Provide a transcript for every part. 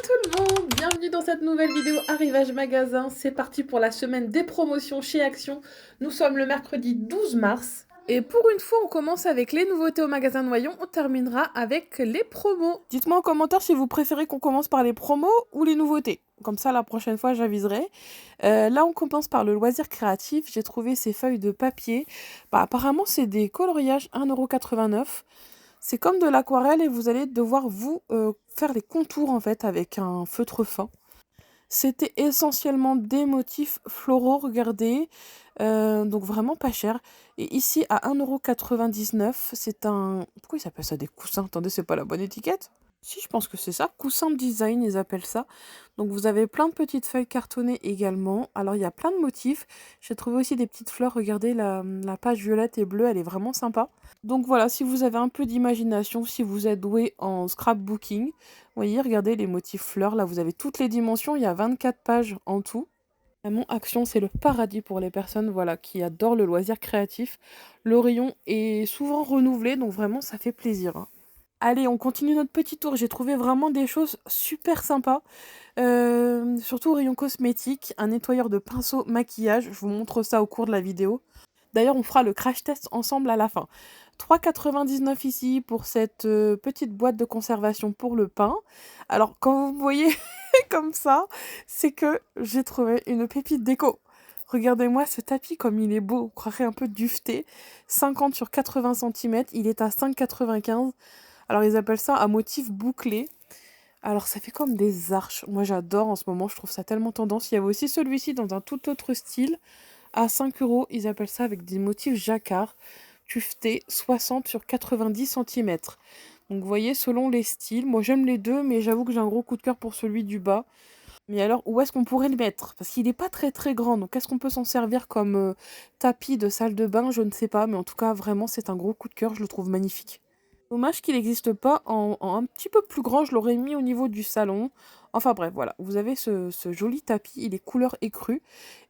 tout le monde, bienvenue dans cette nouvelle vidéo Arrivage Magasin. C'est parti pour la semaine des promotions chez Action. Nous sommes le mercredi 12 mars. Et pour une fois, on commence avec les nouveautés au magasin Noyon. On terminera avec les promos. Dites-moi en commentaire si vous préférez qu'on commence par les promos ou les nouveautés. Comme ça, la prochaine fois, j'aviserai. Là, on commence par le loisir créatif. J'ai trouvé ces feuilles de papier. Apparemment, c'est des coloriages 1,89 €. C'est comme de l'aquarelle et vous allez devoir vous faire les contours en fait avec un feutre fin. C'était essentiellement des motifs floraux, regardez, donc vraiment pas cher. Et ici à 1,99 €, c'est un... Pourquoi ils appellent ça des coussins? Attendez, c'est pas la bonne étiquette? Si, je pense que c'est ça, coussin design, ils appellent ça. Donc vous avez plein de petites feuilles cartonnées également. Alors il y a plein de motifs. J'ai trouvé aussi des petites fleurs, regardez, la page violette et bleue, elle est vraiment sympa. Donc voilà, si vous avez un peu d'imagination, si vous êtes doué en scrapbooking, vous voyez, regardez les motifs fleurs, là vous avez toutes les dimensions, il y a 24 pages en tout. Vraiment, Action, c'est le paradis pour les personnes voilà, qui adorent le loisir créatif. Le rayon est souvent renouvelé, donc vraiment ça fait plaisir, hein. Allez, on continue notre petit tour. J'ai trouvé vraiment des choses super sympas. Surtout au rayon cosmétique, un nettoyeur de pinceau maquillage. Je vous montre ça au cours de la vidéo. D'ailleurs, on fera le crash test ensemble à la fin. 3,99 € ici pour cette petite boîte de conservation pour le pain. Alors, quand vous voyez comme ça, c'est que j'ai trouvé une pépite déco. Regardez-moi ce tapis comme il est beau, on croirait un peu duveté. 50 sur 80 cm, il est à 5,95 €. Alors ils appellent ça un motif bouclé. Alors ça fait comme des arches. Moi j'adore en ce moment, je trouve ça tellement tendance. Il y avait aussi celui-ci dans un tout autre style. À 5 €, ils appellent ça avec des motifs jacquard. Tuveté 60 sur 90 cm. Donc vous voyez, selon les styles, moi j'aime les deux, mais j'avoue que j'ai un gros coup de cœur pour celui du bas. Mais alors, où est-ce qu'on pourrait le mettre? Parce qu'il n'est pas très très grand, donc est-ce qu'on peut s'en servir comme tapis de salle de bain? Je ne sais pas, mais en tout cas, vraiment, c'est un gros coup de cœur, je le trouve magnifique. Dommage qu'il n'existe pas en un petit peu plus grand, je l'aurais mis au niveau du salon. Enfin bref, voilà, vous avez ce joli tapis, il est couleur écrue.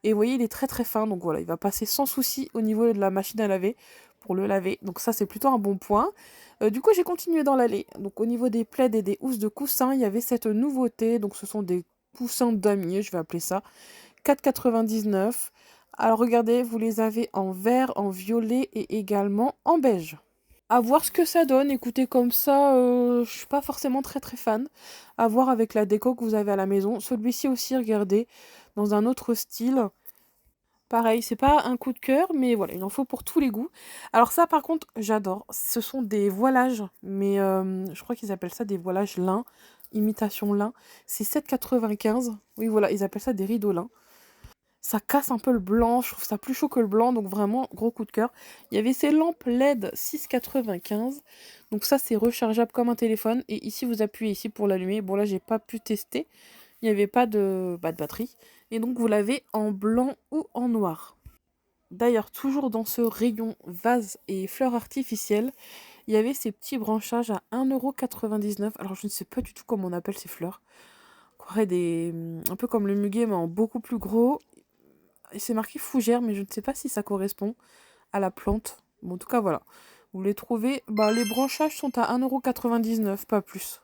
Et vous voyez, il est très très fin, donc voilà, il va passer sans souci au niveau de la machine à laver pour le laver. Donc ça, c'est plutôt un bon point. Du coup, j'ai continué dans l'allée. Donc au niveau des plaids et des housses de coussins, il y avait cette nouveauté. Donc ce sont des coussins damier, je vais appeler ça. 4,99 €. Alors regardez, vous les avez en vert, en violet et également en beige. À voir ce que ça donne. Écoutez, comme ça, je suis pas forcément très très fan. À voir avec la déco que vous avez à la maison. Celui-ci aussi, regardez, dans un autre style. Pareil, c'est pas un coup de cœur, mais voilà, il en faut pour tous les goûts. Alors ça, par contre, j'adore. Ce sont des voilages, mais je crois qu'ils appellent ça des voilages lin, imitation lin. C'est 7,95 €. Oui, voilà, ils appellent ça des rideaux lin. Ça casse un peu le blanc, je trouve ça plus chaud que le blanc, donc vraiment gros coup de cœur. Il y avait ces lampes LED 6,95 €. Donc ça, c'est rechargeable comme un téléphone. Et ici, vous appuyez ici pour l'allumer. Bon, là, j'ai pas pu tester. Il n'y avait pas de batterie. Et donc, vous l'avez en blanc ou en noir. D'ailleurs, toujours dans ce rayon vase et fleurs artificielles, il y avait ces petits branchages à 1,99 €. Alors, je ne sais pas du tout comment on appelle ces fleurs. On croirait un peu comme le muguet, mais en beaucoup plus gros. Et c'est marqué fougère, mais je ne sais pas si ça correspond à la plante. Bon, en tout cas, voilà. Vous les trouvez. Les branchages sont à 1,99 €, pas plus.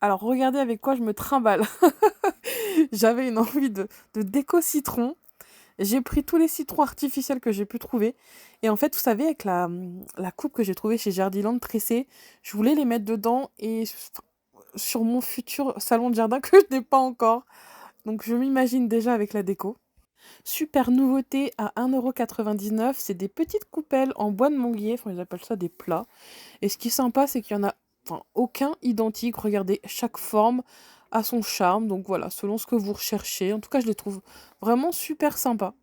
Alors, regardez avec quoi je me trimballe. J'avais une envie de déco citron. J'ai pris tous les citrons artificiels que j'ai pu trouver. Et en fait, vous savez, avec la coupe que j'ai trouvée chez Jardiland tressée, je voulais les mettre dedans et sur mon futur salon de jardin que je n'ai pas encore. Donc, je m'imagine déjà avec la déco. Super nouveauté à 1,99 €, c'est des petites coupelles en bois de manguier, enfin ils appellent ça des plats. Et ce qui est sympa, c'est qu'il y en a aucun identique. Regardez, chaque forme a son charme, donc voilà, selon ce que vous recherchez. En tout cas, je les trouve vraiment super sympas.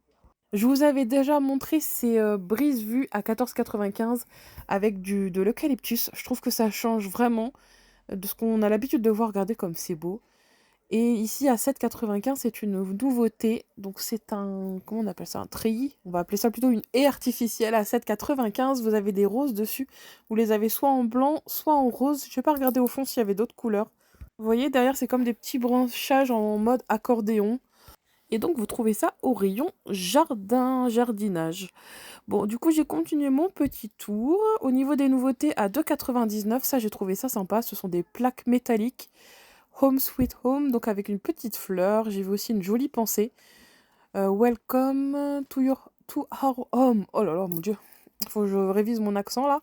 Je vous avais déjà montré ces brise-vue à 14,95 € avec de l'eucalyptus. Je trouve que ça change vraiment de ce qu'on a l'habitude de voir. Regardez comme c'est beau. Et ici, à 7,95 €, c'est une nouveauté. Donc, c'est un... Comment on appelle ça? Un treillis. On va appeler ça plutôt une haie artificielle. À 7,95 €, vous avez des roses dessus. Vous les avez soit en blanc, soit en rose. Je vais pas regarder au fond s'il y avait d'autres couleurs. Vous voyez, derrière, c'est comme des petits branchages en mode accordéon. Et donc, vous trouvez ça au rayon jardinage. Bon, du coup, j'ai continué mon petit tour. Au niveau des nouveautés, à 2,99 €, ça, j'ai trouvé ça sympa. Ce sont des plaques métalliques. Home Sweet Home, donc avec une petite fleur. J'ai vu aussi une jolie pensée. Welcome to our home. Oh là là, mon Dieu. Il faut que je révise mon accent là.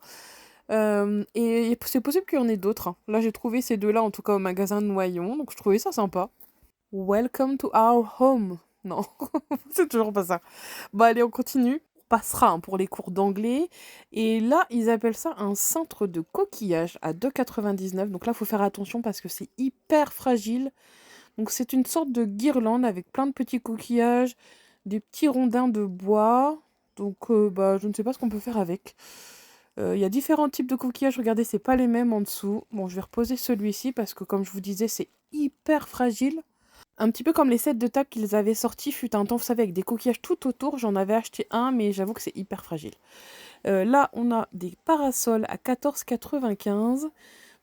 Et c'est possible qu'il y en ait d'autres, hein. Là, j'ai trouvé ces deux-là, en tout cas au magasin de Noyon, donc je trouvais ça sympa. Welcome to our home. Non, c'est toujours pas ça. Bon, allez, on continue. On passera, hein, pour les cours d'anglais. Et là, ils appellent ça un cintre de coquillage à 2,99 €. Donc là, il faut faire attention parce que c'est hyper fragile. Donc c'est une sorte de guirlande avec plein de petits coquillages, des petits rondins de bois. Donc bah, je ne sais pas ce qu'on peut faire avec. Il y a différents types de coquillages. Regardez, c'est pas les mêmes en dessous. Bon, je vais reposer celui-ci parce que comme je vous disais, c'est hyper fragile. Un petit peu comme les sets de table qu'ils avaient sortis fut un temps, vous savez, avec des coquillages tout autour. J'en avais acheté un, mais j'avoue que c'est hyper fragile. Là, on a des parasols à 14,95 €.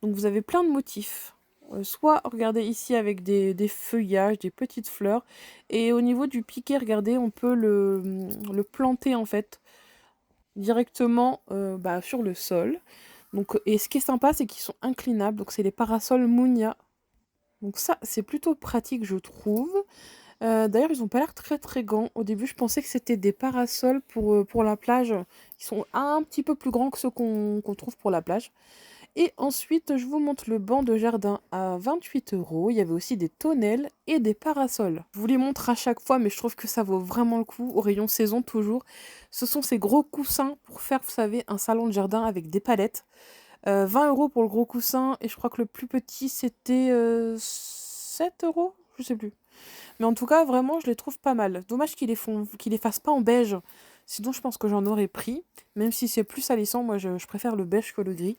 Donc vous avez plein de motifs. Soit, regardez ici, avec des feuillages, des petites fleurs. Et au niveau du piquet, regardez, on peut le planter, en fait, directement bah, sur le sol. Donc, et ce qui est sympa, c'est qu'ils sont inclinables. Donc c'est les parasols Munia. Donc ça, c'est plutôt pratique, je trouve. D'ailleurs, ils ont pas l'air très très grands. Au début, je pensais que c'était des parasols pour la plage. Ils sont un petit peu plus grands que ceux qu'on trouve pour la plage. Et ensuite, je vous montre le banc de jardin à 28 €. Il y avait aussi des tonnelles et des parasols. Je vous les montre à chaque fois, mais je trouve que ça vaut vraiment le coup. Au rayon saison, toujours. Ce sont ces gros coussins pour faire, vous savez, un salon de jardin avec des palettes. 20 € pour le gros coussin. Et je crois que le plus petit, c'était 7 €. Je sais plus. Mais en tout cas, vraiment, je les trouve pas mal. Dommage qu'ils les fassent pas en beige. Sinon, je pense que j'en aurais pris. Même si c'est plus salissant, moi, je préfère le beige que le gris.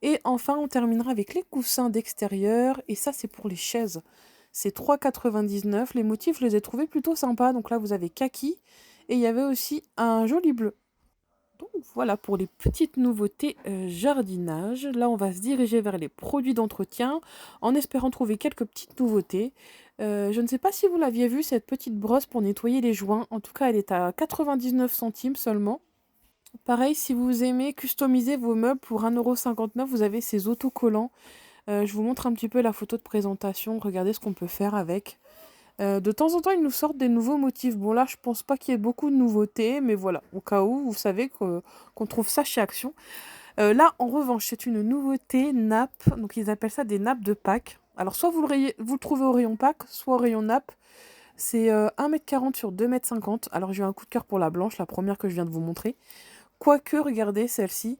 Et enfin, on terminera avec les coussins d'extérieur. Et ça, c'est pour les chaises. C'est 3,99 €. Les motifs, je les ai trouvés plutôt sympas. Donc là, vous avez kaki. Et il y avait aussi un joli bleu. Donc voilà pour les petites nouveautés jardinage. Là, on va se diriger vers les produits d'entretien en espérant trouver quelques petites nouveautés. Je ne sais pas si vous l'aviez vu, cette petite brosse pour nettoyer les joints. En tout cas, elle est à 99 centimes seulement. Pareil, si vous aimez customiser vos meubles pour 1,59 €, vous avez ces autocollants. Je vous montre un petit peu la photo de présentation. Regardez ce qu'on peut faire avec. De temps en temps, ils nous sortent des nouveaux motifs. Bon, là, je pense pas qu'il y ait beaucoup de nouveautés, mais voilà, au cas où, vous savez qu'on trouve ça chez Action. Là, en revanche, c'est une nouveauté nappe. Donc, ils appellent ça des nappes de Pâques. Alors, soit vous le trouvez au rayon Pâques, soit au rayon nappe. C'est 1,40 m sur 2,50 m. Alors, j'ai eu un coup de cœur pour la blanche, la première que je viens de vous montrer. Quoique, regardez celle-ci.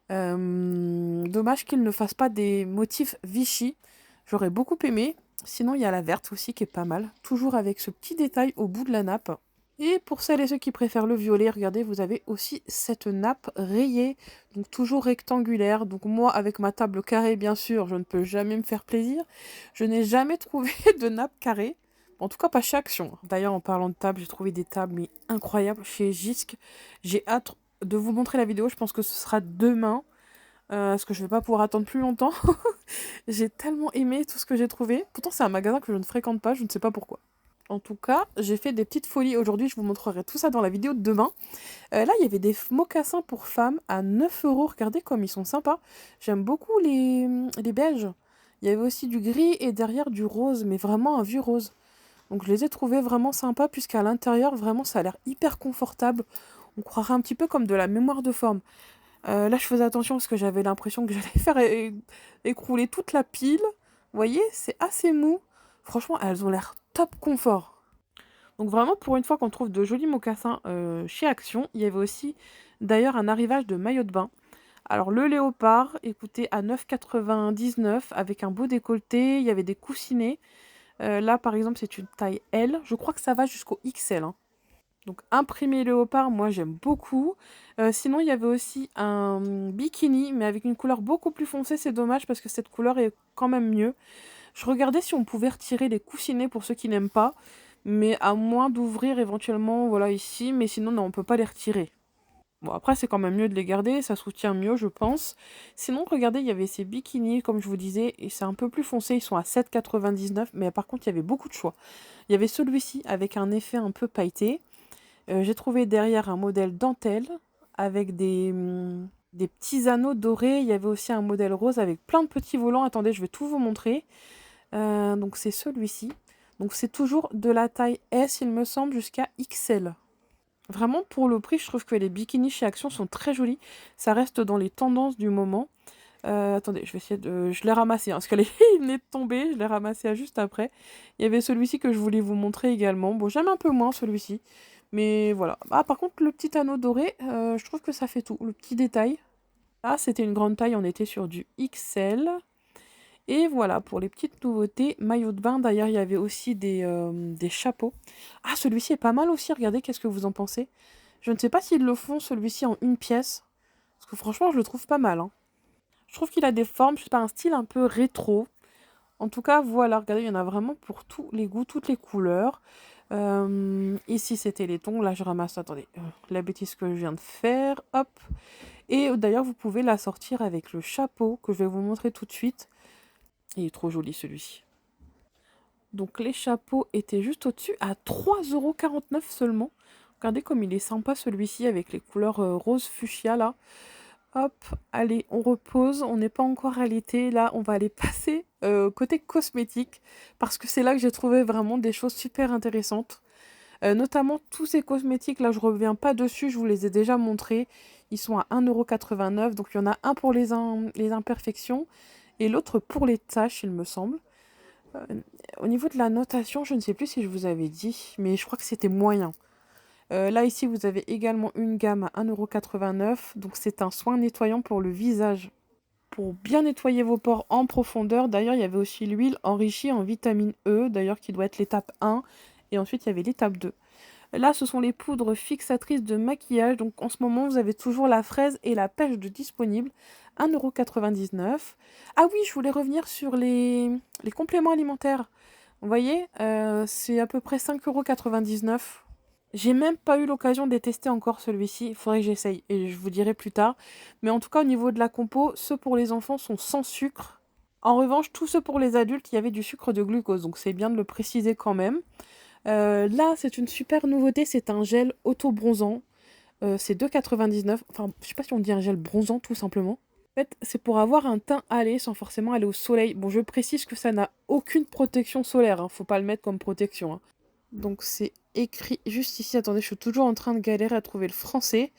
Dommage qu'ils ne fassent pas des motifs Vichy. J'aurais beaucoup aimé. Sinon, il y a la verte aussi qui est pas mal. Toujours avec ce petit détail au bout de la nappe. Et pour celles et ceux qui préfèrent le violet, regardez, vous avez aussi cette nappe rayée. Donc toujours rectangulaire. Donc moi, avec ma table carrée, bien sûr, je ne peux jamais me faire plaisir. Je n'ai jamais trouvé de nappe carrée. En tout cas, pas chez Action. D'ailleurs, en parlant de table, j'ai trouvé des tables mais incroyables chez Jisc. J'ai hâte de vous montrer la vidéo. Je pense que ce sera demain. Parce que je vais pas pouvoir attendre plus longtemps. J'ai tellement aimé tout ce que j'ai trouvé. Pourtant, c'est un magasin que je ne fréquente pas, je ne sais pas pourquoi. En tout cas, j'ai fait des petites folies aujourd'hui, je vous montrerai tout ça dans la vidéo de demain. Là, il y avait des mocassins pour femmes à 9 €. Regardez comme ils sont sympas. J'aime beaucoup les beiges. Il y avait aussi du gris et derrière du rose, mais vraiment un vieux rose. Donc je les ai trouvés vraiment sympas puisqu'à l'intérieur, vraiment, ça a l'air hyper confortable. On croirait un petit peu comme de la mémoire de forme. Là, je faisais attention parce que j'avais l'impression que j'allais faire écrouler toute la pile. Vous voyez, c'est assez mou. Franchement, elles ont l'air top confort. Donc vraiment, pour une fois qu'on trouve de jolis mocassins chez Action, il y avait aussi d'ailleurs un arrivage de maillot de bain. Alors le léopard, écoutez, à 9,99 € avec un beau décolleté, il y avait des coussinets. Là, par exemple, c'est une taille L. Je crois que ça va jusqu'au XL, hein. Donc imprimé léopard, moi j'aime beaucoup. Sinon, il y avait aussi un bikini, mais avec une couleur beaucoup plus foncée. C'est dommage parce que cette couleur est quand même mieux. Je regardais si on pouvait retirer les coussinets pour ceux qui n'aiment pas. Mais à moins d'ouvrir éventuellement, voilà, ici. Mais sinon, non, on peut pas les retirer. Bon, après, c'est quand même mieux de les garder. Ça soutient mieux, je pense. Sinon, regardez, il y avait ces bikinis, comme je vous disais. Et c'est un peu plus foncé. Ils sont à 7,99 €. Mais par contre, il y avait beaucoup de choix. Il y avait celui-ci avec un effet un peu pailleté. J'ai trouvé derrière un modèle dentelle avec des petits anneaux dorés. Il y avait aussi un modèle rose avec plein de petits volants. Attendez, je vais tout vous montrer. Donc c'est celui-ci. Donc c'est toujours de la taille S, il me semble, jusqu'à XL. Vraiment, pour le prix, je trouve que les bikinis chez Action sont très jolis. Ça reste dans les tendances du moment. Attendez, je vais essayer de... Je l'ai ramassé, hein, parce qu'il venait de tomber. Je l'ai ramassé juste après. Il y avait celui-ci que je voulais vous montrer également. Bon, j'aime un peu moins celui-ci. Mais voilà. Ah, par contre, le petit anneau doré, je trouve que ça fait tout. Le petit détail. Ah, c'était une grande taille, on était sur du XL. Et voilà, pour les petites nouveautés, maillot de bain. D'ailleurs, il y avait aussi des chapeaux. Ah, celui-ci est pas mal aussi. Regardez, qu'est-ce que vous en pensez? Je ne sais pas s'ils le font, celui-ci, en une pièce. Parce que franchement, je le trouve pas mal, hein. Je trouve qu'il a des formes, je sais pas, un style un peu rétro. En tout cas, voilà, regardez, il y en a vraiment pour tous les goûts, toutes les couleurs. Ici, c'était les tons. Là, je ramasse, attendez, la bêtise que je viens de faire. Hop. Et d'ailleurs, vous pouvez la sortir avec le chapeau que je vais vous montrer tout de suite. Il est trop joli, celui-ci. Donc, les chapeaux étaient juste au-dessus à 3,49 € seulement. Regardez comme il est sympa, celui-ci, avec les couleurs rose fuchsia, là. Hop, allez, on repose, on n'est pas encore à l'été, là on va aller passer côté cosmétique, parce que c'est là que j'ai trouvé vraiment des choses super intéressantes. Notamment tous ces cosmétiques, là je reviens pas dessus, je vous les ai déjà montrés. Ils sont à 1,89 €, donc il y en a un pour les imperfections, et l'autre pour les taches, il me semble. Euh, Au niveau de la notation, je ne sais plus si je vous avais dit, mais je crois que c'était moyen. Là, ici, vous avez également une gamme à 1,89 €. Donc, c'est un soin nettoyant pour le visage. Pour bien nettoyer vos pores en profondeur. D'ailleurs, il y avait aussi l'huile enrichie en vitamine E. D'ailleurs, qui doit être l'étape 1. Et ensuite, il y avait l'étape 2. Là, ce sont les poudres fixatrices de maquillage. Donc, en ce moment, vous avez toujours la fraise et la pêche de disponible. 1,99 €. Ah oui, je voulais revenir sur les compléments alimentaires. Vous voyez, c'est à peu près 5,99 €. J'ai même pas eu l'occasion de les tester encore celui-ci, il faudrait que j'essaye et je vous dirai plus tard. Mais en tout cas au niveau de la compo, ceux pour les enfants sont sans sucre. En revanche, tous ceux pour les adultes, il y avait du sucre de glucose, donc c'est bien de le préciser quand même. Là, c'est une super nouveauté, c'est un gel auto-bronzant. C'est 2,99 €. Enfin, je sais pas si on dit un gel bronzant tout simplement. En fait, c'est pour avoir un teint hâlé sans forcément aller au soleil. Bon, je précise que ça n'a aucune protection solaire, hein, faut pas le mettre comme protection, hein. Donc c'est écrit juste ici. Attendez, je suis toujours en train de galérer à trouver le français.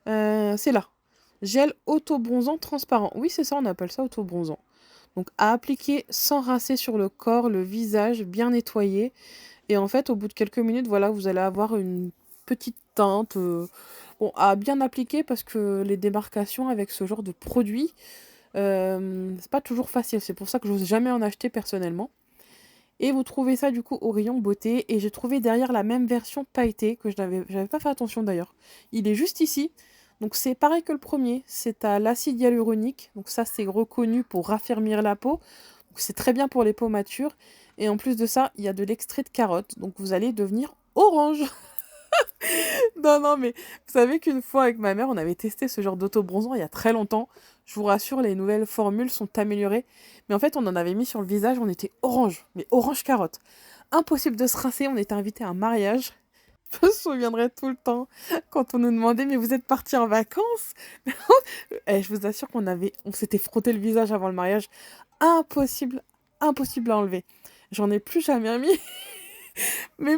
C'est là. Gel auto-bronzant transparent. Oui, c'est ça, on appelle ça auto-bronzant. Donc à appliquer sans rincer sur le corps, le visage, bien nettoyé. Et en fait, au bout de quelques minutes, voilà, vous allez avoir une petite teinte. Bon, à bien appliquer parce que les démarcations avec ce genre de produit, c'est pas toujours facile. C'est pour ça que j'ose jamais en acheter personnellement. Et vous trouvez ça du coup au rayon beauté. Et j'ai trouvé derrière la même version pailletée que j'avais pas fait attention d'ailleurs. Il est juste ici. Donc c'est pareil que le premier. C'est à l'acide hyaluronique. Donc ça c'est reconnu pour raffermir la peau. Donc c'est très bien pour les peaux matures. Et en plus de ça, il y a de l'extrait de carotte. Donc vous allez devenir orange. Non, non, mais vous savez qu'une fois avec ma mère, on avait testé ce genre d'auto-bronzant il y a très longtemps. Je vous rassure, les nouvelles formules sont améliorées. Mais en fait, on en avait mis sur le visage, on était orange, mais orange carotte. Impossible de se rincer, on était invité à un mariage. Je me souviendrai tout le temps quand on nous demandait, mais vous êtes partis en vacances? Eh, je vous assure on s'était frotté le visage avant le mariage. Impossible, impossible à enlever. J'en ai plus jamais mis. Mais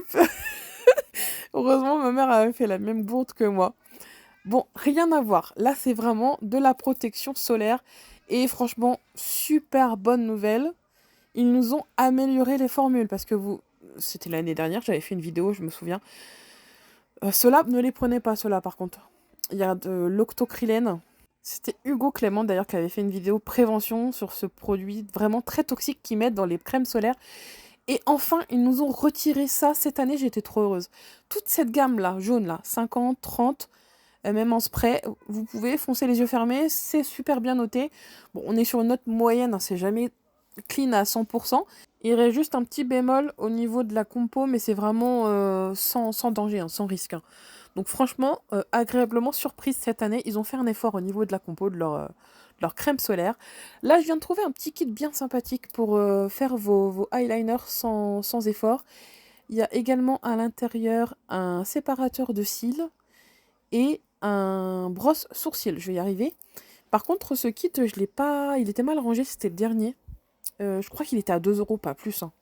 heureusement, ma mère avait fait la même bourde que moi. Bon, rien à voir. Là, c'est vraiment de la protection solaire. Et franchement, super bonne nouvelle. Ils nous ont amélioré les formules parce que c'était l'année dernière, j'avais fait une vidéo, je me souviens. Ceux-là, ne les prenez pas, ceux-là, par contre. Il y a de l'octocrylène. C'était Hugo Clément, d'ailleurs, qui avait fait une vidéo prévention sur ce produit vraiment très toxique qu'ils mettent dans les crèmes solaires. Et enfin, ils nous ont retiré ça cette année, j'étais trop heureuse. Toute cette gamme-là, jaune, là, 50, 30, même en spray, vous pouvez foncer les yeux fermés, c'est super bien noté. Bon, on est sur une note moyenne, hein, c'est jamais clean à 100%. Il reste juste un petit bémol au niveau de la compo, mais c'est vraiment sans danger, hein, sans risque, hein. Donc franchement, agréablement surprise cette année. Ils ont fait un effort au niveau de la compo, de leur crème solaire. Là, je viens de trouver un petit kit bien sympathique pour faire vos eyeliners sans effort. Il y a également à l'intérieur un séparateur de cils et un brosse sourcil. Je vais y arriver. Par contre, ce kit, je l'ai pas... il était mal rangé, c'était le dernier. Je crois qu'il était à 2 €, pas plus, hein.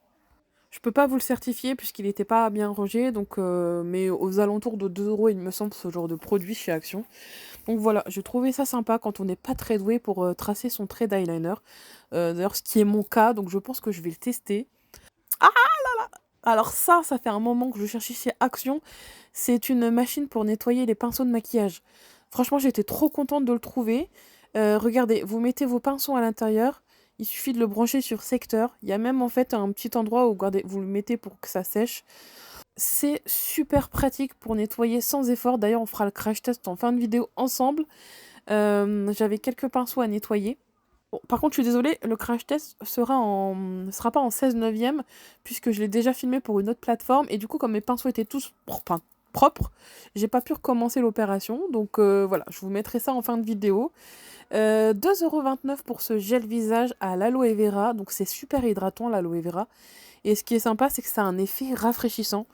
Je peux pas vous le certifier puisqu'il n'était pas bien rangé, donc mais aux alentours de 2 €, il me semble, ce genre de produit chez Action. Donc voilà, j'ai trouvé ça sympa quand on n'est pas très doué pour tracer son trait d'eyeliner. D'ailleurs, ce qui est mon cas, donc je pense que je vais le tester. Ah, alors ça fait un moment que je cherchais chez Action. C'est une machine pour nettoyer les pinceaux de maquillage. Franchement, j'étais trop contente de le trouver. Regardez, vous mettez vos pinceaux à l'intérieur. Il suffit de le brancher sur secteur. Il y a même en fait un petit endroit où regardez, vous le mettez pour que ça sèche. C'est super pratique pour nettoyer sans effort. D'ailleurs, on fera le crash test en fin de vidéo ensemble. J'avais quelques pinceaux à nettoyer. Bon, par contre, je suis désolée, le crash test sera pas en 16/9, puisque je l'ai déjà filmé pour une autre plateforme. Et du coup, comme mes pinceaux étaient tous propres, j'ai pas pu recommencer l'opération. Donc voilà, je vous mettrai ça en fin de vidéo. 2,29 € pour ce gel visage à l'aloe vera. Donc c'est super hydratant l'aloe vera. Et ce qui est sympa, c'est que ça a un effet rafraîchissant.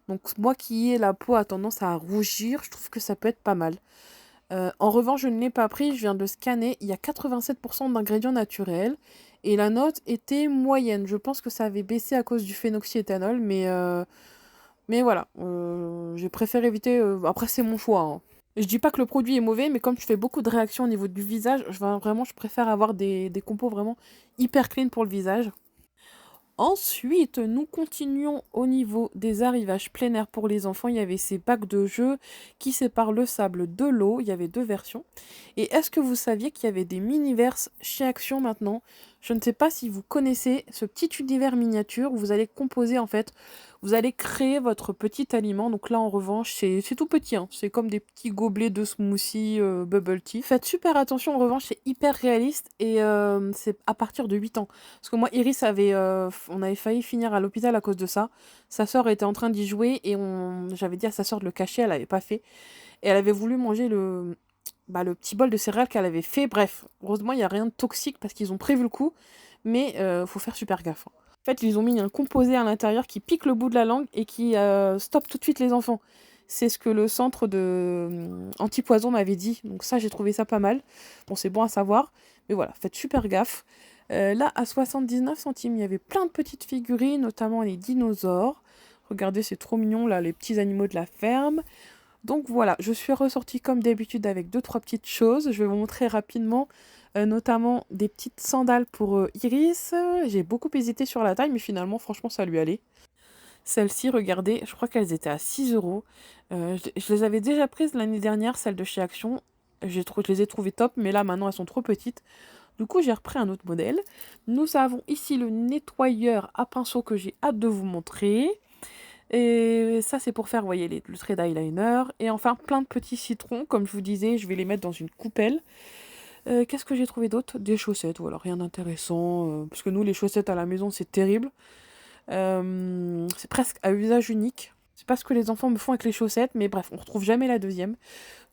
Donc moi qui ai la peau a tendance à rougir, je trouve que ça peut être pas mal. En revanche, je ne l'ai pas pris, je viens de scanner, il y a 87% d'ingrédients naturels et la note était moyenne. Je pense que ça avait baissé à cause du phénoxyéthanol, mais voilà, j'ai préféré éviter. Après, c'est mon choix, hein. Je dis pas que le produit est mauvais, mais comme je fais beaucoup de réactions au niveau du visage, je préfère avoir des compos vraiment hyper clean pour le visage. Ensuite, nous continuons au niveau des arrivages plein air pour les enfants. Il y avait ces bacs de jeux qui séparent le sable de l'eau. Il y avait 2 versions. Et est-ce que vous saviez qu'il y avait des mini-verses chez Action maintenant? Je ne sais pas si vous connaissez ce petit univers miniature où vous allez composer en fait, vous allez créer votre petit aliment. Donc là en revanche, c'est tout petit, hein. C'est comme des petits gobelets de smoothie bubble tea. Faites super attention, en revanche, c'est hyper réaliste et c'est à partir de 8 ans. Parce que moi, Iris on avait failli finir à l'hôpital à cause de ça. Sa sœur était en train d'y jouer et j'avais dit à sa sœur de le cacher, elle n'avait pas fait. Et elle avait voulu manger le petit bol de céréales qu'elle avait fait. Bref, heureusement, il n'y a rien de toxique parce qu'ils ont prévu le coup. Mais faut faire super gaffe, hein. En fait, ils ont mis un composé à l'intérieur qui pique le bout de la langue et qui stoppe tout de suite les enfants. C'est ce que le centre de antipoison m'avait dit. Donc ça, j'ai trouvé ça pas mal. Bon, c'est bon à savoir. Mais voilà, faites super gaffe. Là, à 79 centimes, il y avait plein de petites figurines, notamment les dinosaures. Regardez, c'est trop mignon, là, les petits animaux de la ferme. Donc voilà, je suis ressortie comme d'habitude avec 2-3 petites choses. Je vais vous montrer rapidement, notamment des petites sandales pour Iris. J'ai beaucoup hésité sur la taille, mais finalement, franchement, ça lui allait. Celles-ci, regardez, je crois qu'elles étaient à 6 €. Je les avais déjà prises l'année dernière, celles de chez Action. Je les ai trouvées top, mais là, maintenant, elles sont trop petites. Du coup, j'ai repris un autre modèle. Nous avons ici le nettoyeur à pinceau que j'ai hâte de vous montrer. Et ça, c'est pour faire, vous voyez, le trait d'eyeliner. Et enfin, plein de petits citrons. Comme je vous disais, je vais les mettre dans une coupelle. Qu'est-ce que j'ai trouvé d'autre? Des chaussettes, voilà, rien d'intéressant. Parce que nous, les chaussettes à la maison, c'est terrible. C'est presque à usage unique. C'est pas ce que les enfants me font avec les chaussettes, mais bref, on retrouve jamais la deuxième.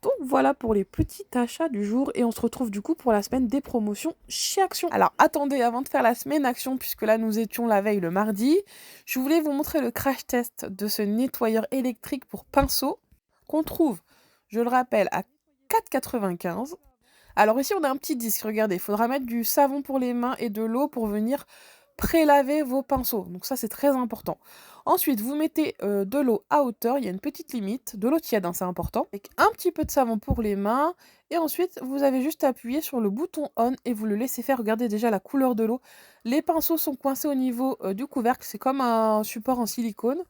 Donc voilà pour les petits achats du jour et on se retrouve du coup pour la semaine des promotions chez Action. Alors attendez, avant de faire la semaine Action, puisque là nous étions la veille le mardi, je voulais vous montrer le crash test de ce nettoyeur électrique pour pinceau qu'on trouve, je le rappelle, à 4,95 €. Alors ici on a un petit disque, regardez, il faudra mettre du savon pour les mains et de l'eau pour venir prélaver vos pinceaux. Donc ça, c'est très important. Ensuite, vous mettez de l'eau à hauteur. Il y a une petite limite. De l'eau tiède, hein, c'est important. Avec un petit peu de savon pour les mains. Et ensuite, vous avez juste à appuyer sur le bouton on et vous le laissez faire. Regardez déjà la couleur de l'eau. Les pinceaux sont coincés au niveau du couvercle. C'est comme un support en silicone.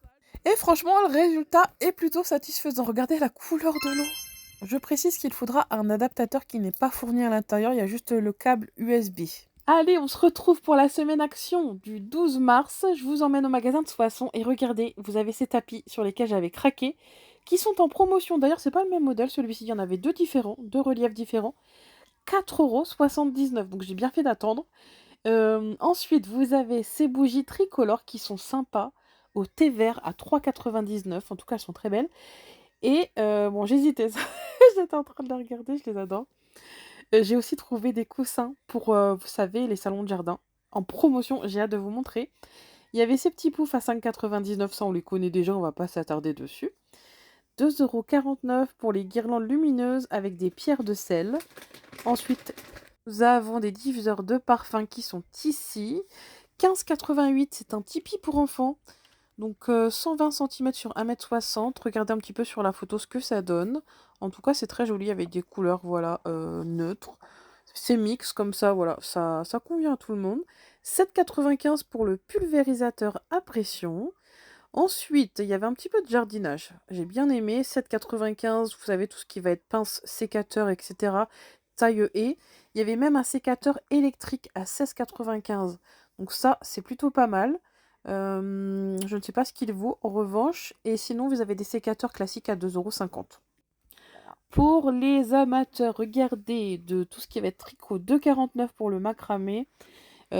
Et franchement, le résultat est plutôt satisfaisant. Regardez la couleur de l'eau. Je précise qu'il faudra un adaptateur qui n'est pas fourni à l'intérieur. Il y a juste le câble USB. Allez, on se retrouve pour la semaine Action du 12 mars. Je vous emmène au magasin de Soissons et regardez, vous avez ces tapis sur lesquels j'avais craqué, qui sont en promotion. D'ailleurs, c'est pas le même modèle, celui-ci, il y en avait deux différents, deux reliefs différents. 4,79 €, donc j'ai bien fait d'attendre. Ensuite, vous avez ces bougies tricolores qui sont sympas, au thé vert à 3,99 €. En tout cas, elles sont très belles. Et bon, j'hésitais, j'étais en train de les regarder, je les adore. J'ai aussi trouvé des coussins pour, vous savez, les salons de jardin. En promotion, j'ai hâte de vous montrer. Il y avait ces petits poufs à 5,99 €, ça on les connaît déjà, on va pas s'attarder dessus. 2,49 € pour les guirlandes lumineuses avec des pierres de sel. Ensuite, Nous avons des diffuseurs de parfum qui sont ici. 15,88, c'est un Tipeee pour enfants. Donc 120 cm sur 1,60 m. Regardez un petit peu sur la photo ce que ça donne. En tout cas, c'est très joli avec des couleurs voilà, neutres. C'est mix comme ça, voilà, ça convient à tout le monde. 7,95 pour le pulvérisateur à pression. Ensuite, il y avait un petit peu de jardinage. J'ai bien aimé. 7,95, vous savez, tout ce qui va être pince, sécateur, etc. Taille et. Il y avait même un sécateur électrique à 16,95. Donc ça, c'est plutôt pas mal. Je ne sais pas ce qu'il vaut en revanche. Et sinon, vous avez des sécateurs classiques à 2,50 €. Pour les amateurs, regardez, de tout ce qui va être tricot, 2,49 pour le macramé.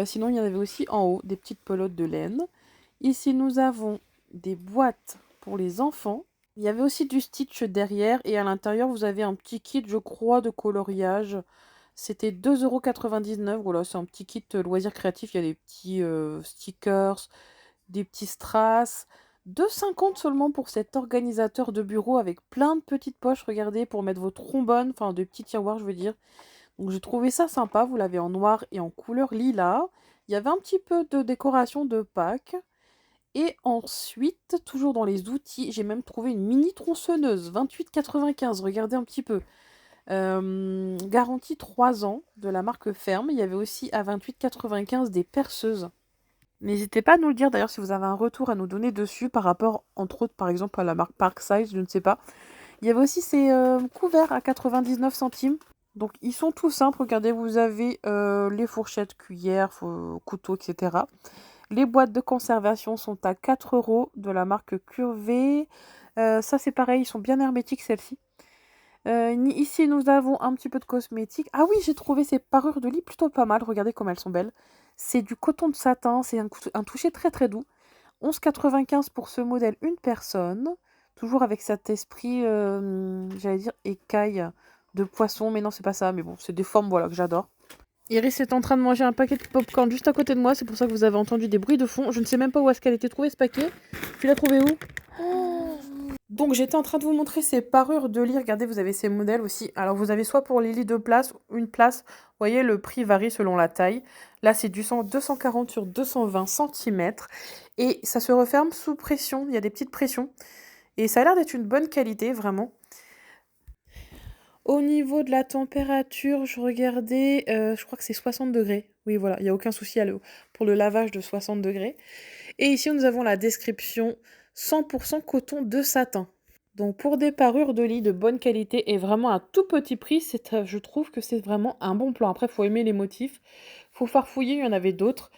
Sinon, il y en avait aussi en haut, des petites pelotes de laine. Ici, nous avons des boîtes pour les enfants. Il y avait aussi du stitch derrière et à l'intérieur, vous avez un petit kit, je crois, de coloriage. C'était 2,99 €. Voilà, c'est un petit kit loisirs créatifs. Il y a des petits stickers, des petits strass. 2,50 € seulement pour cet organisateur de bureau avec plein de petites poches, regardez, pour mettre vos trombones, enfin de petits tiroirs, je veux dire. Donc j'ai trouvé ça sympa, vous l'avez en noir et en couleur lilas. Il y avait un petit peu de décoration de Pâques. Et ensuite, toujours dans les outils, j'ai même trouvé une mini tronçonneuse, 28,95 €. Regardez un petit peu. Garantie 3 ans de la marque Ferme. Il y avait aussi à 28,95 € des perceuses. N'hésitez pas à nous le dire d'ailleurs si vous avez un retour à nous donner dessus par rapport, entre autres, par exemple à la marque Parksize, je ne sais pas. Il y avait aussi ces couverts à 99 centimes. Donc ils sont tout simples. Regardez, vous avez les fourchettes, cuillères, couteaux, etc. Les boîtes de conservation sont à 4 € de la marque Curvé. Ça c'est pareil, ils sont bien hermétiques celles-ci. Ici nous avons un petit peu de cosmétiques. Ah oui, j'ai trouvé ces parures de lit plutôt pas mal. Regardez comme elles sont belles. C'est du coton de satin, c'est un toucher très très doux. 11,95 € pour ce modèle une personne. Toujours avec cet esprit, j'allais dire écaille de poisson, mais non c'est pas ça. Mais bon, c'est des formes voilà, que j'adore. Iris est en train de manger un paquet de popcorn juste à côté de moi, c'est pour ça que vous avez entendu des bruits de fond. Je ne sais même pas où est-ce qu'elle était trouvée ce paquet. Tu l'as trouvé où? Donc j'étais en train de vous montrer ces parures de lit. Regardez, vous avez ces modèles aussi. Alors vous avez soit pour les lits de place, une place. Vous voyez, le prix varie selon la taille. Là, c'est du 240 sur 220 cm. Et ça se referme sous pression. Il y a des petites pressions. Et ça a l'air d'être une bonne qualité, vraiment. Au niveau de la température, je regardais, je crois que c'est 60 degrés. Oui, voilà, il n'y a aucun souci pour le lavage de 60 degrés. Et ici, nous avons la description 100% coton de satin. Donc pour des parures de lit de bonne qualité et vraiment à tout petit prix, je trouve que c'est vraiment un bon plan. Après, il faut aimer les motifs, il faut farfouiller, il y en avait d'autres.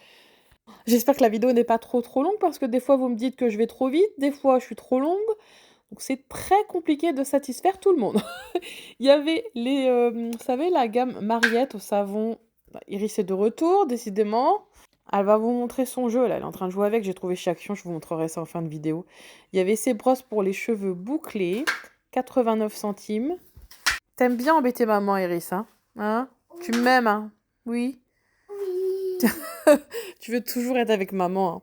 J'espère que la vidéo n'est pas trop longue parce que des fois vous me dites que je vais trop vite, des fois je suis trop longue. Donc c'est très compliqué de satisfaire tout le monde. Il y avait vous savez, la gamme Mariette au savon. Bah, Iris est de retour, décidément. Elle va vous montrer son jeu, là, elle est en train de jouer avec. J'ai trouvé chez Action, je vous montrerai ça en fin de vidéo. Il y avait ces brosses pour les cheveux bouclés, 89 centimes. T'aimes bien embêter maman, Iris, hein? Hein? Tu m'aimes, hein? Oui? Oui. Tu veux toujours être avec maman, hein?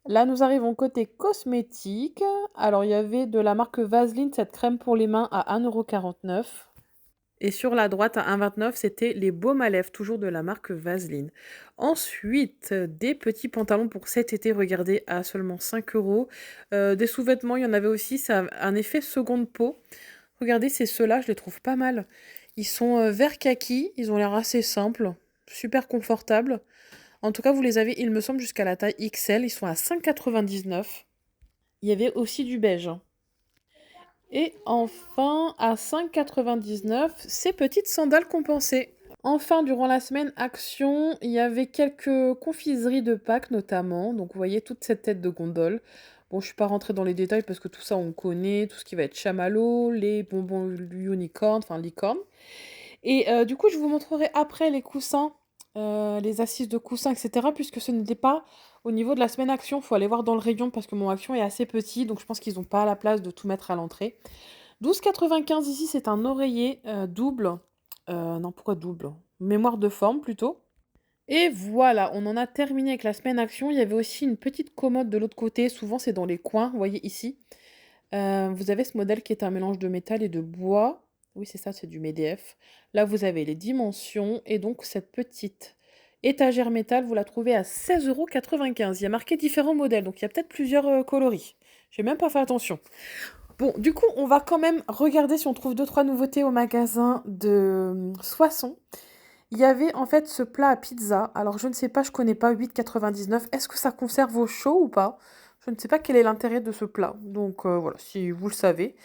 Là, nous arrivons côté cosmétique. Alors, il y avait de la marque Vaseline, cette crème pour les mains à 1,49 €. Et sur la droite, à 1,29 €, c'était les baumes à lèvres, toujours de la marque Vaseline. Ensuite, des petits pantalons pour cet été, regardez, à seulement 5 €. Des sous-vêtements, il y en avait aussi, ça a un effet seconde peau. Regardez, c'est ceux-là, je les trouve pas mal. Ils sont vert kaki, ils ont l'air assez simples, super confortables. En tout cas, vous les avez, il me semble, jusqu'à la taille XL. Ils sont à 5,99 €. Il y avait aussi du beige. Et enfin, à 5,99 €, ces petites sandales compensées. Enfin, durant la semaine Action, il y avait quelques confiseries de Pâques notamment. Donc, vous voyez toute cette tête de gondole. Bon, je ne suis pas rentrée dans les détails parce que tout ça, on connaît. Tout ce qui va être chamallow, les bonbons unicorn, enfin licorne. Et du coup, je vous montrerai après les coussins, les assises de coussins, etc. puisque ce n'était pas au niveau de la semaine Action. Il faut aller voir dans le rayon parce que mon Action est assez petit. Donc, je pense qu'ils n'ont pas la place de tout mettre à l'entrée. 12,95 € ici, c'est un oreiller double. Non, pourquoi double? Mémoire de forme plutôt. Et voilà, on en a terminé avec la semaine Action. Il y avait aussi une petite commode de l'autre côté. Souvent, c'est dans les coins, vous voyez ici. Vous avez ce modèle qui est un mélange de métal et de bois. Oui, c'est ça, c'est du MEDF. Là, vous avez les dimensions et donc cette petite étagère métal, vous la trouvez à 16,95 €. Il y a marqué différents modèles, donc il y a peut-être plusieurs coloris. J'ai même pas fait attention. Bon, du coup, on va quand même regarder si on trouve 2-3 nouveautés au magasin de Soissons. Il y avait en fait ce plat à pizza. Alors, je ne sais pas, je connais pas, 8,99 €. Est-ce que ça conserve au chaud ou pas? Je ne sais pas quel est l'intérêt de ce plat. Donc, voilà, si vous le savez.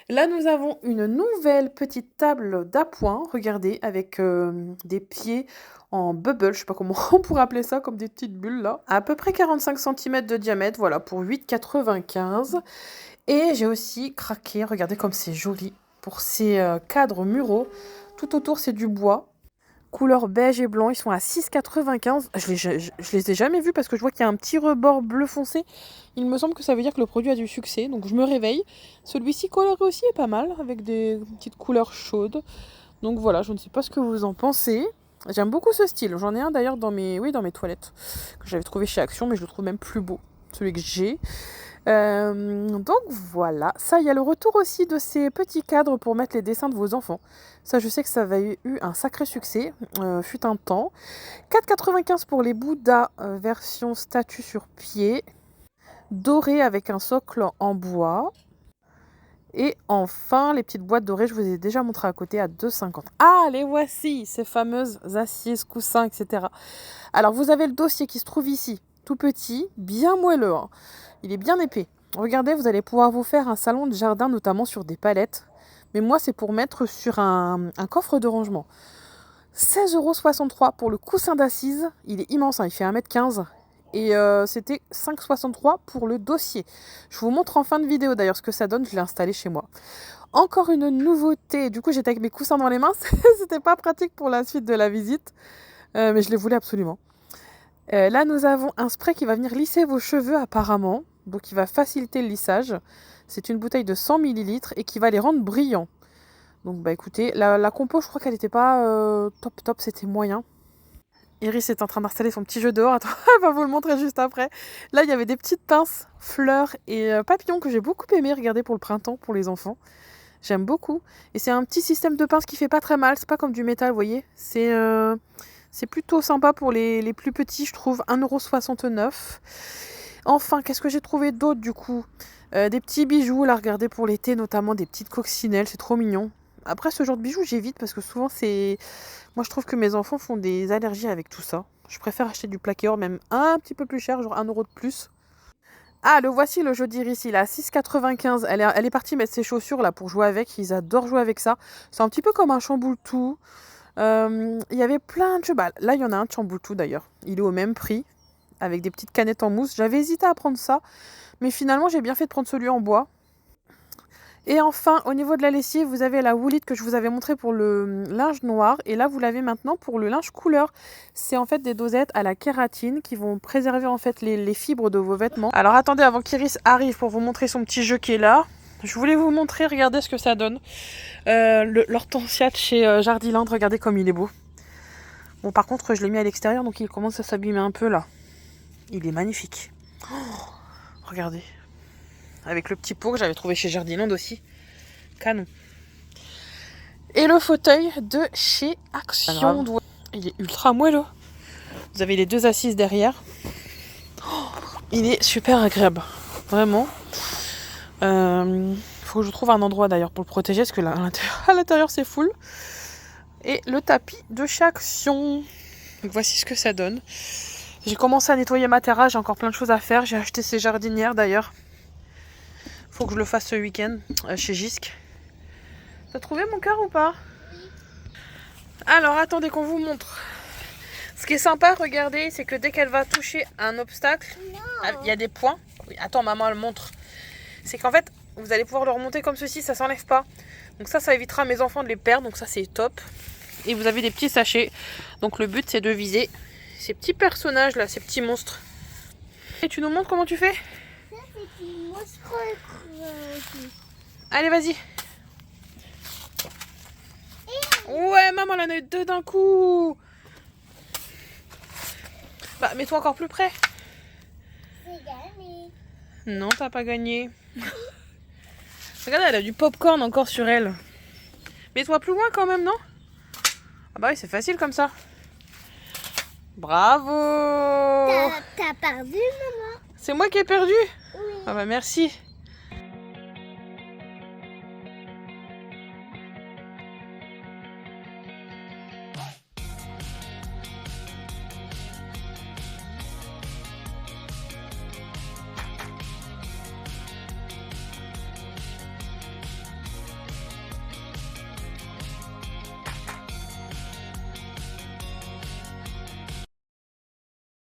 Là, nous avons une nouvelle petite table d'appoint, regardez, avec des pieds en bubble, je sais pas comment on pourrait appeler ça, comme des petites bulles là. À peu près 45 cm de diamètre, voilà, pour 8,95 €. Et j'ai aussi craqué, regardez comme c'est joli, pour ces cadres muraux. Tout autour, c'est du bois. Couleur beige et blanc, ils sont à 6,95 €. Je les ai jamais vus parce que je vois qu'il y a un petit rebord bleu foncé. Il me semble que ça veut dire que le produit a du succès, donc je me réveille. Celui-ci coloré aussi est pas mal, avec des petites couleurs chaudes. Donc voilà, je ne sais pas ce que vous en pensez. J'aime beaucoup ce style. J'en ai un d'ailleurs dans mes toilettes, que j'avais trouvé chez Action, mais je le trouve même plus beau, celui que j'ai. Donc voilà, ça, il y a le retour aussi de ces petits cadres pour mettre les dessins de vos enfants. Ça, je sais que ça avait eu un sacré succès, fut un temps. 4,95 € pour les Bouddha version statue sur pied, doré avec un socle en bois. Et enfin, les petites boîtes dorées, je vous ai déjà montré à côté, à 2,50 €. Ah, les voici, ces fameuses assises, coussins, etc. Alors, vous avez le dossier qui se trouve ici, tout petit, bien moelleux, hein. Il est bien épais. Regardez, vous allez pouvoir vous faire un salon de jardin, notamment sur des palettes. Mais moi, c'est pour mettre sur un coffre de rangement. 16,63 € pour le coussin d'assises. Il est immense, hein, il fait 1,15 m. Et c'était 5,63 € pour le dossier. Je vous montre en fin de vidéo d'ailleurs ce que ça donne. Je l'ai installé chez moi. Encore une nouveauté. Du coup, j'étais avec mes coussins dans les mains. C'était pas pratique pour la suite de la visite. Mais je les voulais absolument. Là, nous avons un spray qui va venir lisser vos cheveux apparemment. Donc, il va faciliter le lissage. C'est une bouteille de 100 ml et qui va les rendre brillants. Donc, bah écoutez, la compo, je crois qu'elle n'était pas top, c'était moyen. Iris est en train d'installer son petit jeu dehors. Attends, elle va vous le montrer juste après. Là, il y avait des petites pinces, fleurs et papillons que j'ai beaucoup aimé. Regardez, pour le printemps, pour les enfants. J'aime beaucoup. Et c'est un petit système de pince qui fait pas très mal. C'est pas comme du métal, vous voyez. C'est plutôt sympa pour les plus petits, je trouve. 1,69 €. Enfin, qu'est-ce que j'ai trouvé d'autre du coup? Des petits bijoux, là, regardez, pour l'été, notamment des petites coccinelles. C'est trop mignon. Après, ce genre de bijoux, j'évite parce que souvent, c'est... Moi, je trouve que mes enfants font des allergies avec tout ça. Je préfère acheter du plaqué or, même un petit peu plus cher, genre 1 € de plus. Ah, le voici, le jeu d'Iris, il est à 6,95 €. Elle est partie mettre ses chaussures là pour jouer avec. Ils adorent jouer avec ça. C'est un petit peu comme un chamboule-tout. Il y avait plein de jeux. Bah, là, il y en a un de chamboule-tout d'ailleurs. Il est au même prix, avec des petites canettes en mousse. J'avais hésité à prendre ça, mais finalement, j'ai bien fait de prendre celui en bois. Et enfin, au niveau de la lessive, vous avez la Woolite que je vous avais montré pour le linge noir. Et là, vous l'avez maintenant pour le linge couleur. C'est en fait des dosettes à la kératine qui vont préserver en fait les fibres de vos vêtements. Alors attendez, avant qu'Iris arrive pour vous montrer son petit jeu qui est là. Je voulais vous montrer, regardez ce que ça donne. L'hortensia de chez Jardiland, regardez comme il est beau. Bon, par contre, je l'ai mis à l'extérieur, donc il commence à s'abîmer un peu là. Il est magnifique. Oh, regardez. Avec le petit pot que j'avais trouvé chez Jardiland aussi. Canon. Et le fauteuil de chez Action. Il est ultra moelleux. Vous avez les deux assises derrière. Oh, il est super agréable. Vraiment. Faut que je trouve un endroit d'ailleurs pour le protéger parce que là, à l'intérieur c'est full. Et le tapis de chez Action. Donc voici ce que ça donne. J'ai commencé à nettoyer ma terrasse, j'ai encore plein de choses à faire. J'ai acheté ces jardinières d'ailleurs. Faut que je le fasse ce week-end chez Gisc. T'as trouvé mon cœur ou pas? Alors attendez qu'on vous montre. Ce qui est sympa, regardez, c'est que dès qu'elle va toucher un obstacle, il y a des points. Oui, attends, maman elle montre. C'est qu'en fait, vous allez pouvoir le remonter comme ceci, ça s'enlève pas. Donc ça évitera à mes enfants de les perdre, donc ça c'est top. Et vous avez des petits sachets. Donc le but c'est de viser ces petits personnages là, ces petits monstres. Et tu nous montres comment tu fais? Ça c'est une monstre. Allez, vas-y. Ouais, maman, elle en a eu deux d'un coup. Bah, mets-toi encore plus près. J'ai gagné. Non, t'as pas gagné. Regarde, elle a du popcorn encore sur elle. Mets-toi plus loin quand même, non? Ah bah oui, c'est facile comme ça. Bravo! T'as perdu, maman? C'est moi qui ai perdu? Oui. Ah bah merci.